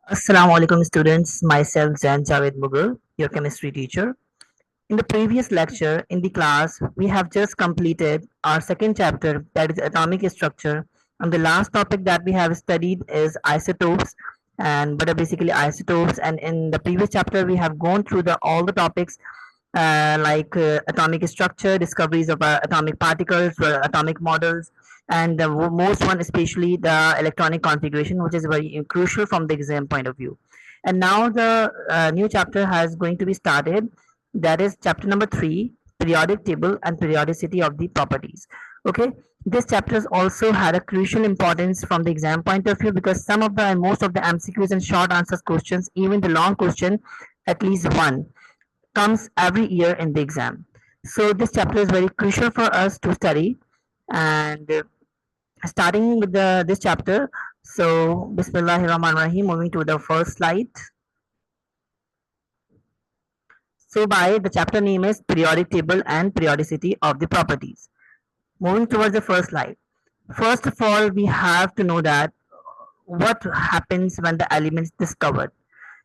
Assalamu alaikum students, myself Zain Javed Mughal, your chemistry teacher. In the previous lecture in the class, we have just completed our second chapter, that is atomic structure, and the last topic that we have studied is isotopes, and but are basically isotopes. And in the previous chapter we have gone through the all the topics like atomic structure, discoveries of atomic particles, atomic models, and the most one especially the electronic configuration, which is very crucial from the exam point of view. And now the new chapter has going to be started. That is chapter number 3, periodic table and periodicity of the properties. Okay, this chapter also had a crucial importance from the exam point of view because some of the and most of the MCQs and short answers questions, even the long question, at least one comes every year in the exam. So this chapter is very crucial for us to study. And starting with this chapter, so Bismillahirrahmanirrahim, moving to the first slide. So by the chapter name is periodic table and periodicity of the properties. Moving towards the first slide. First of all, we have to know that what happens when the elements discovered.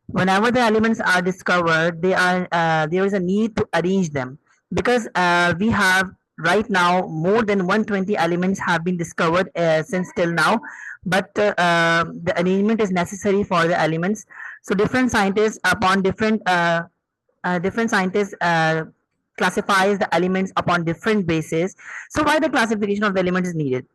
Whenever the elements are discovered, there is a need to arrange them because we have right now more than 120 elements have been discovered since till now, but the arrangement is necessary for the elements. So different scientists upon different scientists classifies the elements upon different bases. So why the classification of the elements is needed?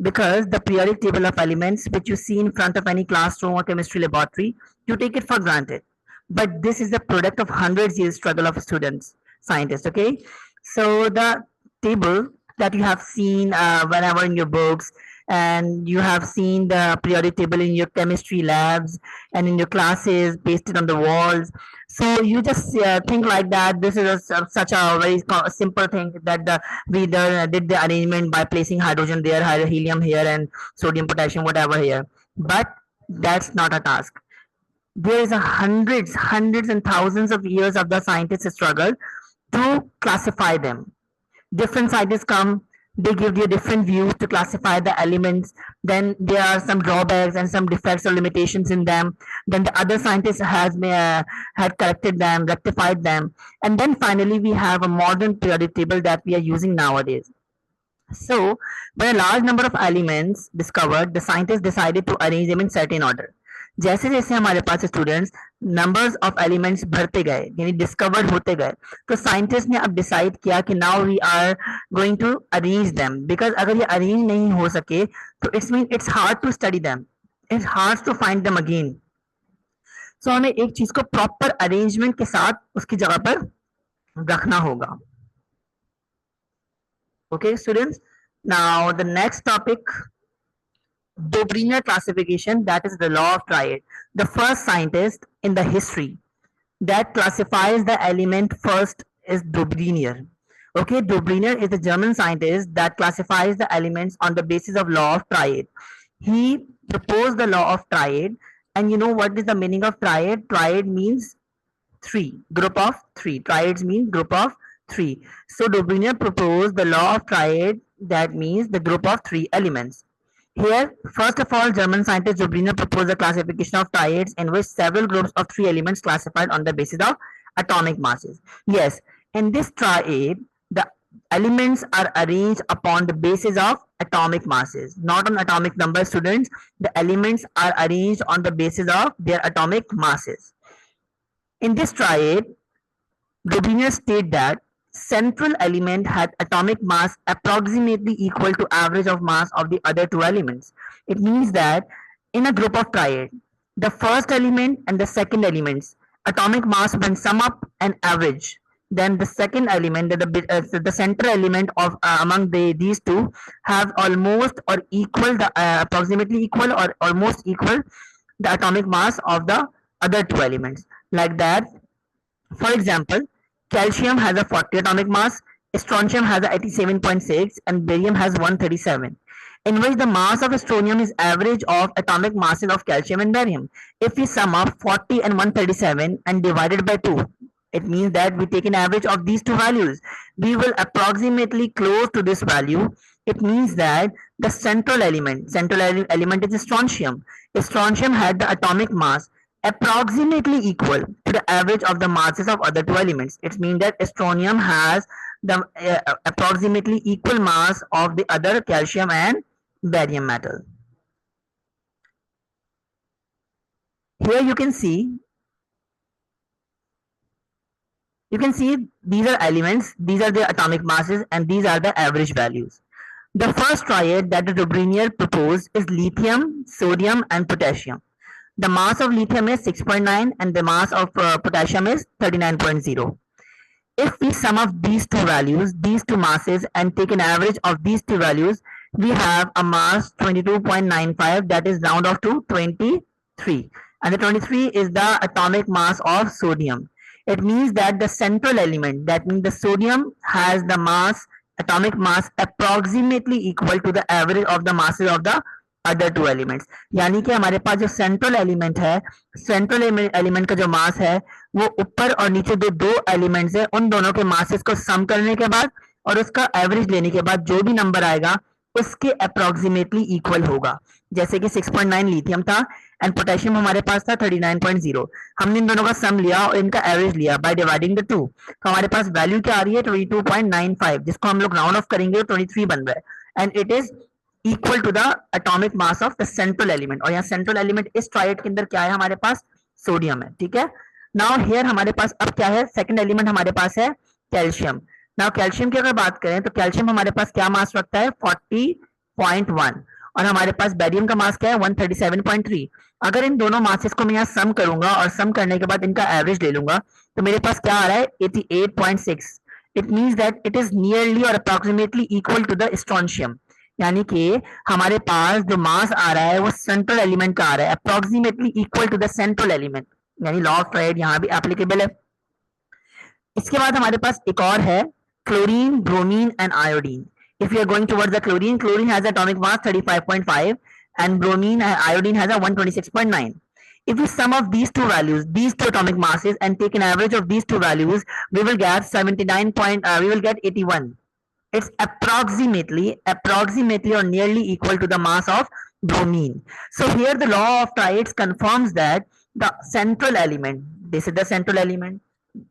Because the periodic table of elements which you see in front of any classroom or chemistry laboratory, you take it for granted, but this is the product of hundreds years struggle of students, scientists. Okay, so the table that you have seen whenever in your books, and you have seen the periodic table in your chemistry labs and in your classes pasted on the walls. So you just think like that this is such a very simple thing that we did the arrangement by placing hydrogen there, helium here, and sodium, potassium, whatever here. But that's not a task. There is a hundreds and thousands of years of the scientists struggle to classify them. Different scientists come, they give you different views to classify the elements. Then there are some drawbacks and some defects or limitations in them. Then the other scientist has had corrected them, rectified them, and then finally we have a modern periodic table that we are using nowadays. So when a large number of elements discovered, the scientists decided to arrange them in certain order. जैसे जैसे हमारे पास students numbers of elements बढ़ते गए यानी discovered होते गए, तो scientist ने अब डिसाइड किया कि now we are going to arrange them, because अगर ये अरेंज नहीं हो सके तो it's mean it's hard to study them, it's hard to find them again. So हमें एक चीज को प्रॉपर अरेंजमेंट के साथ उसकी जगह पर रखना होगा. Okay, students. Now the next topic, Dobriner classification, that is the law of triad. The first scientist in the history that classifies the element first is Dobriner. Okay, Dobriner is a German scientist that classifies the elements on the basis of law of triad. He proposed the law of triad, and you know what is the meaning of triad? Triad means three, group of three. Triads mean group of three. So Dobriner proposed the law of triad, that means the group of three elements. Here, first of all, German scientist Dobriner proposed a classification of triads in which several groups of three elements classified on the basis of atomic masses. Yes, in this triad, the elements are arranged upon the basis of atomic masses, not on atomic number, students. The elements are arranged on the basis of their atomic masses. In this triad, Dobriner stated that central element had atomic mass approximately equal to average of mass of the other two elements. It means that in a group of triad, the first element and the second element's atomic mass when sum up and average, then the second element, the central element of among these two have almost or equal the approximately equal or almost equal the atomic mass of the other two elements. Like that, for example, calcium has a 40 atomic mass, strontium has a 87.6, and barium has 137, in which the mass of strontium is average of atomic masses of calcium and barium. If we sum up 40 and 137 and divide it by 2, it means that we take an average of these two values. We will approximately close to this value. It means that the central element is strontium. Strontium had the atomic mass approximately equal to the average of the masses of other two elements. It means that strontium has the approximately equal mass of the other calcium and barium metal. Here you can see these are elements, these are their atomic masses, and these are the average values. The first triad that the Dobrinier proposed is lithium, sodium, and potassium. The mass of lithium is 6.9 and the mass of potassium is 39.0. If we sum up these two values, these two masses, and take an average of these two values, we have a mass 22.95, that is round off to 23. And the 23 is the atomic mass of sodium. It means that the central element, that means the sodium, has the mass, atomic mass approximately equal to the average of the masses of the other two elements. यानी कि हमारे पास जो central element है, central element का जो मास है वो ऊपर और नीचे दो एलिमेंट्स है, उन दोनों के मासेस को सम करने के बाद और उसका एवरेज लेने के बाद जो भी नंबर आएगा उसके अप्रोक्सीमेटली इक्वल होगा. जैसे कि 6.9 लिथियम था एंड पोटेशियम हमारे पास था 39.0. हमने इन दोनों का सम लिया और इनका एवरेज लिया बाय डिवाइडिंग द टू, तो हमारे पास वैल्यू क्या आ रही है 22.95, जिसको हम लोग राउंड ऑफ करेंगे तो 23 बन रहा है and it is equal to the atomic mass of the central element. और यहाँ सेंट्रल एलिमेंट इस ट्राइड के अंदर क्या है, हमारे पास सोडियम है. ठीक है, नाउ हियर हमारे पास अब क्या है, सेकंड एलिमेंट हमारे पास है कैल्शियम. नाउ कैल्शियम की अगर बात करें तो कैल्शियम हमारे पास क्या मास रखता है 40.1 और हमारे पास बेरियम का मास क्या है 137.3. अगर इन दोनों मासेस को मैं यहाँ सम करूंगा और सम करने के बाद इनका एवरेज ले लूंगा तो मेरे पास क्या आ रहा है 88.6. It means that it is nearly और approximately equal to the strontium. यानी कि हमारे पास जो मास आ रहा है वो सेंट्रल एलिमेंट का आ रहा है approximately equal to the central element, यानी लॉ ऑफ ट्राइड यहाँ भी एप्लीकेबल है. इसके बाद हमारे पास एक और है chlorine, bromine and iodine. If you are going towards the chlorine, chlorine has atomic mass 35.5 and bromine and iodine has a 126.9. If we sum of these two values, these two atomic masses, and take an average of these two values, we will get 79 point, we will get 81. It's approximately or nearly equal to the mass of bromine. So here the law of triads confirms that the central element, this is the central element,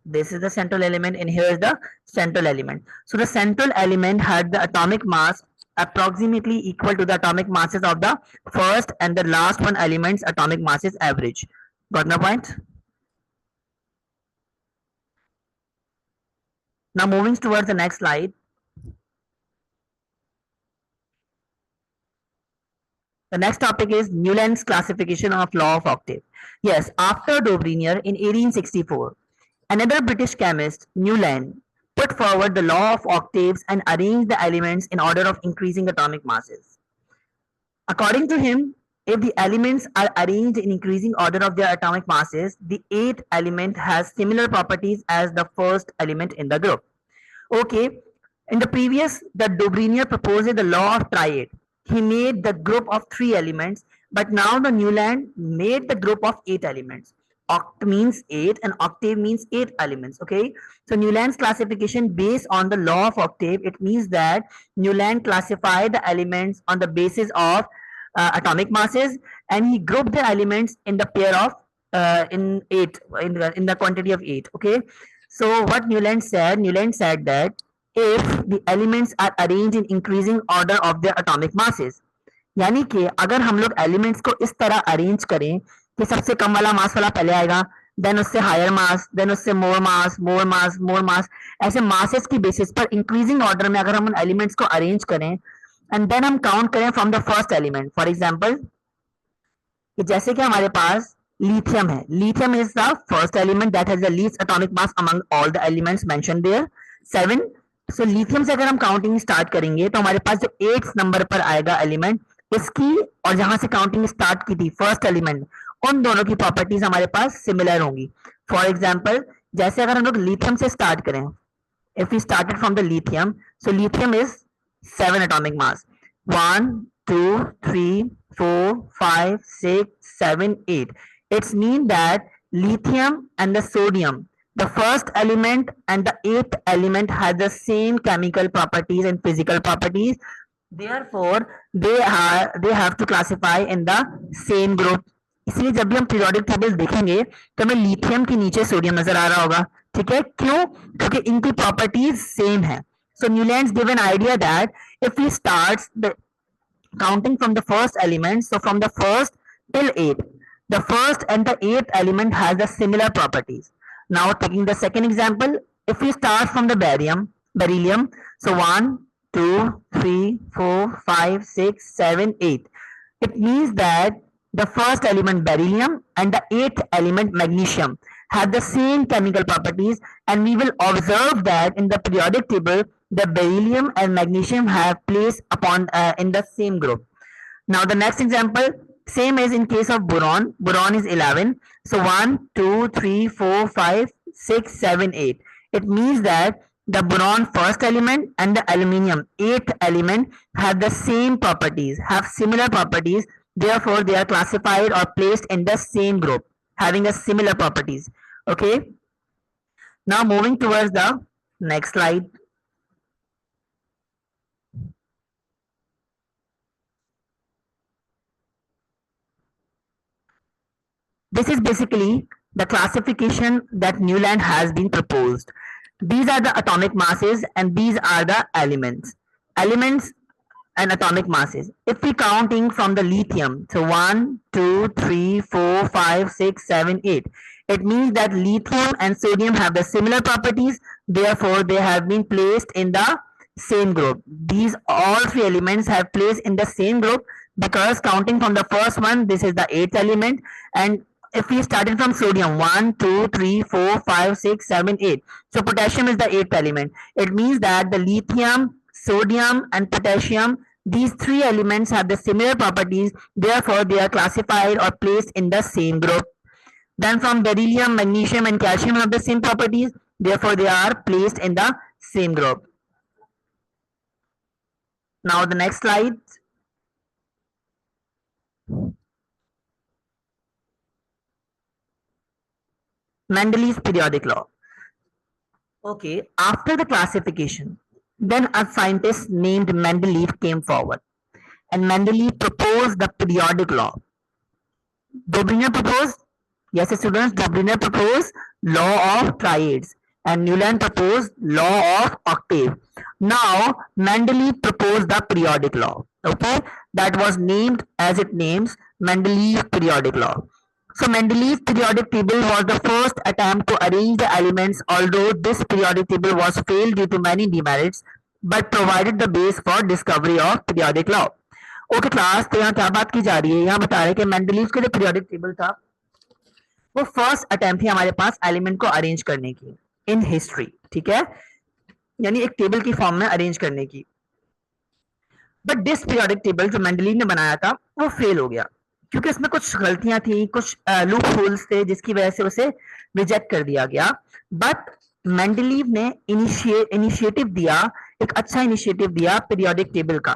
this is the central element, and here is the central element. So the central element had the atomic mass approximately equal to the atomic masses of the first and the last one elements atomic masses average. Got my point? Now moving towards the next slide. The next topic is Newland's classification of law of octave. Yes, after Dobrinier in 1864, another British chemist, Newland, put forward the law of octaves and arranged the elements in order of increasing atomic masses. According to him, if the elements are arranged in increasing order of their atomic masses, the eighth element has similar properties as the first element in the group. Okay, in the previous, the Dobrinier proposed the law of triad. He made the group of 3 elements, but now the Newland made the group of 8 elements. Oct means 8 and octave means 8 elements. Okay, so Newland's classification based on the law of octave, it means that Newland classified the elements on the basis of atomic masses, and he grouped the elements in the pair of in 8 in the quantity of 8. Okay, so what Newland said that if the elements are arranged in increasing order of their atomic masses, यानी कि अगर हम लोग elements को इस तरह arrange करें कि सबसे कम वाला मास वाला पहले आएगा, देन उससे हायर मास, देन उससे मोर मास, मोर मास, मोर मास, ऐसे मासेस की बेसिस पर इंक्रीजिंग ऑर्डर में अगर हम उन एलिमेंट्स को अरेंज करें एंड देन हम काउंट करें from the first element. For example कि जैसे कि हमारे पास lithium है, lithium is the first element that has the least atomic mass among all the elements mentioned there, 7. So lithium से अगर हम काउंटिंग स्टार्ट करेंगे तो हमारे पास जो 8th नंबर पर आएगा एलिमेंट, इसकी और जहां से काउंटिंग स्टार्ट की थी फर्स्ट एलिमेंट, उन दोनों की प्रॉपर्टीज हमारे पास सिमिलर होंगी. फॉर एग्जांपल जैसे अगर हम लोग लिथियम से स्टार्ट करें, if we started from the lithium, so lithium is 7 atomic mass, 1 2 3 4 5 6 7 8. It's mean that lithium and the sodium, the first element and the 8th element, has the same chemical properties and physical properties. Therefore, they have to classify in the same group. इसलिए जब भी हम periodic table देखेंगे तो हमें lithium के नीचे sodium नजर आ रहा होगा, ठीक है, क्यों? क्योंकि इनकी प्रॉपर्टीज सेम है. So Newlands give an idea that if we start the counting from the first element, so from the first till 8, the first and the 8th element has the similar properties. Now taking the second example, if we start from the beryllium, so 1, 2, 3, 4, 5, 6, 7, 8. It means that the first element beryllium and the 8th element magnesium have the same chemical properties, and we will observe that in the periodic table the beryllium and magnesium have place upon in the same group. Now the next example, same as in case of boron. Boron is 11. So 1, 2, 3, 4, 5, 6, 7, 8. It means that the boron first element and the aluminium 8th element have the same properties, have similar properties. Therefore, they are classified or placed in the same group, having a similar properties. Okay. Now moving towards the next slide. This is basically the classification that Newland has been proposed. These are the atomic masses and these are the elements. Elements and atomic masses. If we counting from the lithium, so 1, 2, 3, 4, 5, 6, 7, 8. It means that lithium and sodium have the similar properties, therefore they have been placed in the same group. These all three elements have placed in the same group because counting from the first one, this is the 8th element, and if we started from sodium 1, 2, 3, 4, 5, 6, 7, 8. So potassium is the 8th element. It means that the lithium, sodium and potassium, these three elements have the similar properties, therefore they are classified or placed in the same group. Then from beryllium, magnesium and calcium have the same properties, therefore they are placed in the same group. Now the next slide. Mendeleev's periodic law. Okay, after the classification, then a scientist named Mendeleev came forward, and Mendeleev proposed the periodic law. Dobriner proposed, yes students, Dobriner proposed law of triads, and Newland proposed law of octave. Now Mendeleev proposed the periodic law. Okay, that was named as it names Mendeleev periodic law. So Mendeleev's periodic table was the first attempt to arrange the elements, although this periodic table was failed due to many demerits, but provided the base for discovery of periodic law. Okay class, तो यहाँ क्या बात की जा रही है, यहाँ बता रहे हैं कि मेंडलीव का जो पीरियोडिक टेबल था वो फर्स्ट अटेम्प्ट थी हमारे पास एलिमेंट को अरेंज करने की इन हिस्ट्री, ठीक है, यानी एक टेबल की फॉर्म में अरेंज करने की. बट दिस पीरियोडिक टेबल जो मेंडलीव ने बनाया था वो फेल हो गया क्योंकि उसमें कुछ गलतियां थी, कुछ लूप होल्स थे जिसकी वजह से उसे रिजेक्ट कर दिया गया. बट मेंडलीव ने इनिशिएटिव दिया, एक अच्छा इनिशिएटिव दिया पीरियोडिक टेबल का,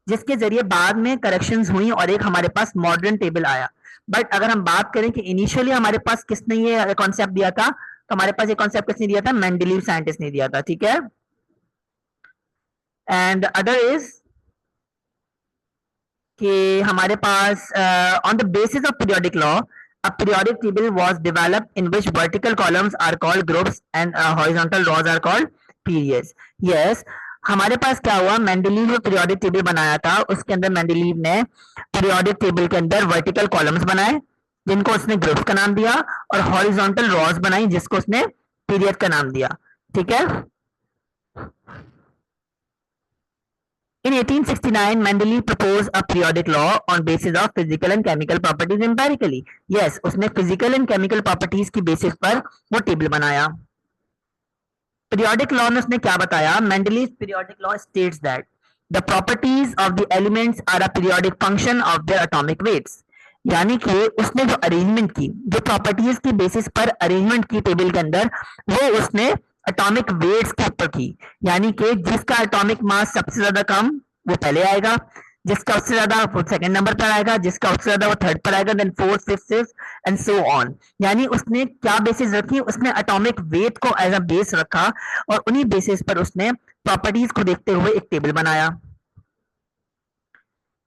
जिसके जरिए बाद में करेक्शंस हुई और एक हमारे पास मॉडर्न टेबल आया. बट अगर हम बात करें कि इनिशियली हमारे पास किसने ये कॉन्सेप्ट दिया था, तो हमारे पास ये कॉन्सेप्ट किसने दिया था, मेंडलीव साइंटिस्ट ने दिया था, ठीक है. एंड अदर इज कि हमारे pass on the basis of periodic law a periodic table was developed in which vertical columns are called groups and horizontal rows are called periods. Yes, हमारे पास क्या हुआ, मेंडलीव ने पीरियोडिक टेबल बनाया था, उसके अंदर मेंडलीव ने पीरियोडिक टेबल के अंदर वर्टिकल कॉलम्स बनाए जिनको उसने ग्रुप्स का नाम दिया, और हॉरिजॉन्टल रॉज बनाई जिसको उसने पीरियड का नाम दिया, ठीक है. In 1869, Mendeleev proposed a periodic law on basis of physical and chemical properties empirically. Yes, उसने physical and chemical properties की basis पर वो टेबल बनाया. Periodic law में उसने क्या बताया, Mendeleev's periodic law states that the properties of the elements are a periodic function of their atomic weights. यानी कि उसने जो अरेंजमेंट की, जो प्रॉपर्टीज की बेसिस पर अरेंजमेंट की टेबल के अंदर, वो उसने एटॉमिक वेट्स के ऊपर की, यानी कि जिसका एटॉमिक मास सबसे ज्यादा कम वो पहले आएगा, जिसका उससे ज्यादा वो सेकंड नंबर पर आएगा, जिसका उससे ज्यादा वो थर्ड पर आएगा, then fourth, fifth, sixth and so on. यानी उसने क्या बेसिस रखी, उसने एटॉमिक वेट को एज अ बेस रखा और उन्हीं बेसिस पर उसने प्रॉपर्टीज को देखते हुए एक टेबल बनाया.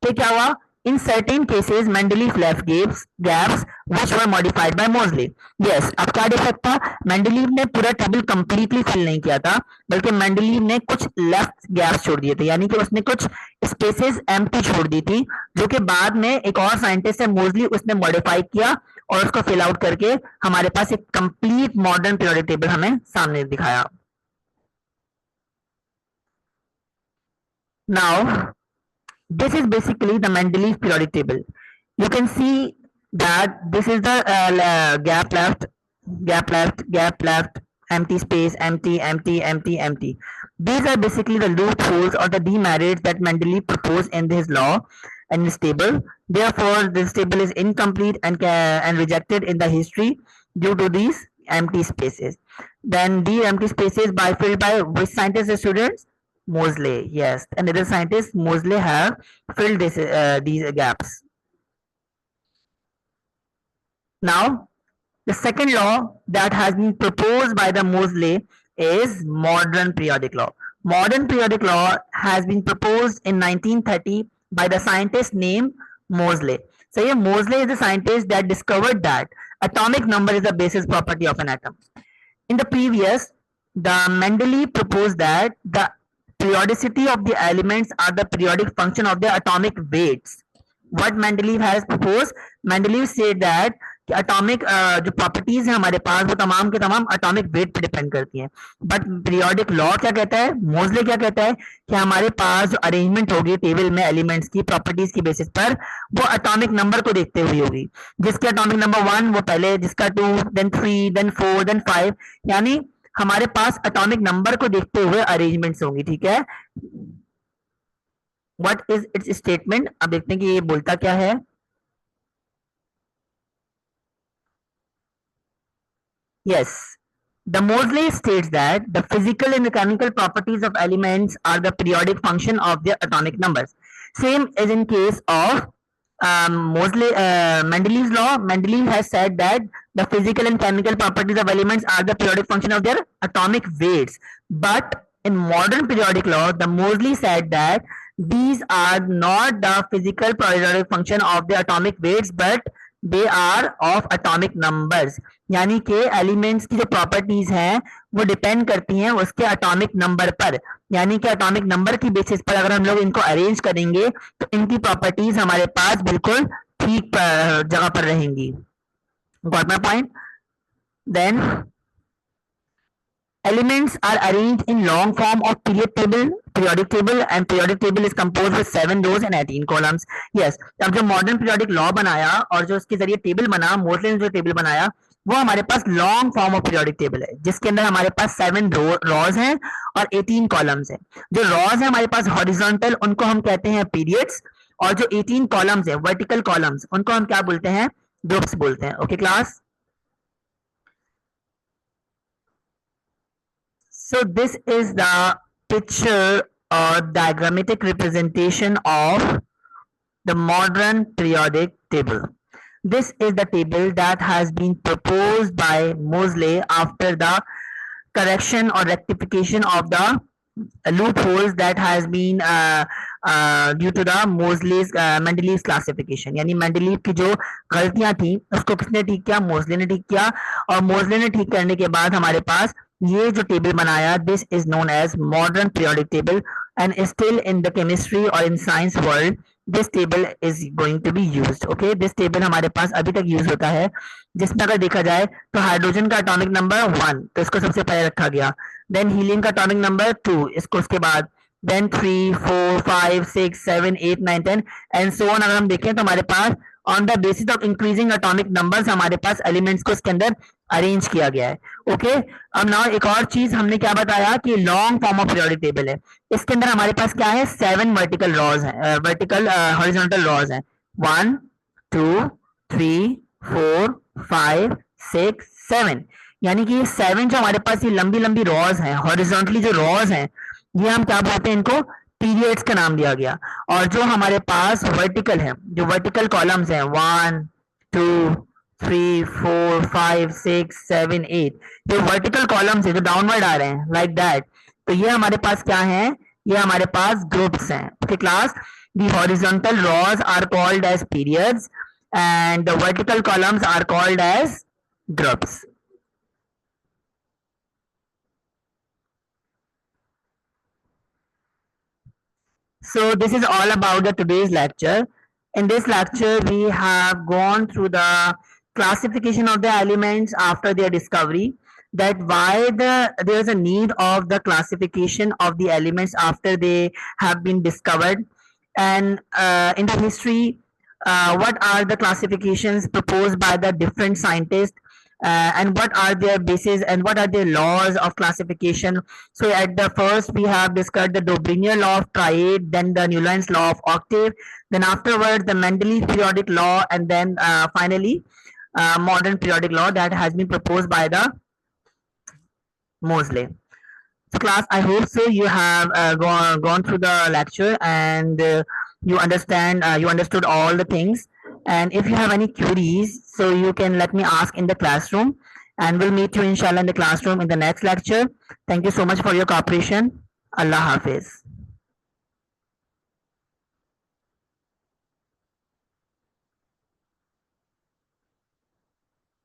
तो क्या हुआ In certain cases, Mendeleev left gaps which were modified by Moseley. Yes, अब क्या डिफेक्ट था? मेंडलीव ने पूरा टेबल कंप्लीटली फिल नहीं किया था, बल्कि मेंडलीव ने कुछ लेफ्ट गैप्स छोड़ दिए थे, यानी कि उसने कुछ स्पेसेस एम्प्टी छोड़ दी थी, जो कि बाद में एक और साइंटिस्ट है मोजली, उसने मॉडिफाई किया और उसको फिल आउट करके हमारे पास एक कंप्लीट मॉडर्न पीरियोडिक टेबल हमें सामने दिखाया. Now, this is basically the Mendeleev periodic table. You can see that this is the gap left, gap left, gap left, empty space, empty, empty, empty, empty. These are basically the loopholes or the demerits that Mendeleev proposed in his law and this table. Therefore, this table is incomplete and rejected in the history due to these empty spaces. Then these empty spaces by filled by which scientists and students? Moseley, yes. And other scientists, Moseley have filled these gaps. Now, the second law that has been proposed by the Moseley is modern periodic law. Modern periodic law has been proposed in 1930 by the scientist named Moseley. So here Moseley is the scientist that discovered that atomic number is the basis property of an atom. In the previous, the Mendeleev proposed that the periodicity of the elements are the periodic function of the atomic weights. What Mendeleev has proposed? Mendeleev said that atomic जो properties है हमारे पास वो तमाम के तमाम atomic wait पे depend करती हैं. बट पीरियोडिक लॉ क्या कहता है, मोजले क्या कहता है कि हमारे पास जो अरेंजमेंट होगी टेबल में एलिमेंट्स की प्रॉपर्टीज की बेसिस पर वो अटोमिक नंबर को देखते हुए होगी. जिसके अटोमिक नंबर 1 वो पहले, जिसका 2, देन 3, देन 4, देन 5, यानी हमारे पास अटोमिक नंबर को देखते हुए अरेंजमेंट्स होंगी. ठीक है, व्हाट इज इट्स स्टेटमेंट? अब देखते हैं कि ये बोलता क्या है. Yes, the Moseley states that the physical and mechanical properties of elements are the periodic function of their atomic numbers. Same as in case of Mendeleev's law. Mendeleev has said that the physical and chemical properties of elements are the periodic function of their atomic weights. But in modern periodic law, the Moseley said that these are not the physical periodic function of the atomic weights, but they are of atomic numbers. यानी कि elements की जो properties हैं वो depend करती हैं उसके atomic number पर. यानी कि अटोमिक नंबर की बेसिस पर अगर हम लोग इनको अरेंज करेंगे तो इनकी प्रॉपर्टीज हमारे पास बिल्कुल ठीक जगह पर रहेंगी. Got my point? Then elements are arranged in long form of periodic table and periodic table is composed with 7 rows and 18 columns. Yes, अब जो मॉडर्न पीरियोडिक लॉ बनाया और जो उसके जरिए टेबल बना, मोस्टली ने जो टेबल बनाया वो हमारे पास long form of periodic table है जिसके अंदर हमारे पास 7 रॉज हैं और 18 कॉलम्स हैं. जो रॉज है हमारे पास हॉरिजॉन्टल, उनको हम कहते हैं पीरियड्स, और जो 18 कॉलम्स है वर्टिकल कॉलम्स, उनको हम क्या बोलते हैं? ग्रुप्स बोलते हैं. Okay class. So this is the picture or diagrammatic representation of the modern periodic table. This is the table that has been proposed by Moseley after the correction or rectification of the loopholes that has been due to the Mendeleev's classification. यानी Mendeleev की जो गलतियां थी उसको किसने ठीक किया? मोजले ने ठीक किया. और मोजले ने ठीक करने के बाद हमारे पास ये जो टेबल बनाया, this is known as modern periodic table and still in the chemistry और in science world this table is going to be used. Okay, this table हमारे पास अभी तक यूज होता है, जिसमें अगर देखा जाए तो हाइड्रोजन का एटॉमिक नंबर 1 तो इसको सबसे पहले रखा गया. देन हीलियम का एटॉमिक नंबर 2, इसको उसके बाद देन 3, 4, 5, 6, 7, 8, 9, 10 एंड सो ऑन. अगर हम देखें तो हमारे pass on the basis of increasing atomic numbers हमारे पास एलिमेंट्स को इसके अंदर अरेंज किया गया है. ओके, अब नाउ एक और चीज हमने क्या बताया कि long form of periodic table है. इसके अंदर हमारे पास क्या है? 7 वर्टिकल रॉज हैं, वर्टिकल हॉरिजॉन्टल रॉज हैं. 1, 2, 3, 4, 5, 6, 7. यानी कि ये 7 जो हमारे पास ये लंबी लंबी रॉज हैं, हॉरिजॉन्टली जो रॉज हैं, ये हम क्या बोलते हैं? इनको पीरियड्स का नाम दिया गया. और जो हमारे पास वर्टिकल है, जो वर्टिकल कॉलम्स हैं 1, 2, 3, 4, 5, 6, 7, 8, ये वर्टिकल कॉलम्स है जो डाउनवर्ड आ रहे हैं लाइक दैट. तो ये हमारे पास क्या है? ये हमारे पास ग्रुप्स हैं. Okay class. The horizontal rows are called as periods and the vertical columns are called as groups. So this is all about the today's lecture. In this lecture, we have gone through the classification of the elements after their discovery, that why there is a need of the classification of the elements after they have been discovered, and in the history, what are the classifications proposed by the different scientists, and what are their bases and what are their laws of classification. So at the first we have discussed the Dobrinian law of triad, then the Newland's law of octave, then afterwards the Mendeleev periodic law, and then finally modern periodic law that has been proposed by the Moseley. So class, I hope so you have gone through the lecture and you understood all the things. And if you have any queries, so you can let me ask in the classroom, and we'll meet you inshallah in the classroom in the next lecture. Thank you so much for your cooperation. Allah Hafiz.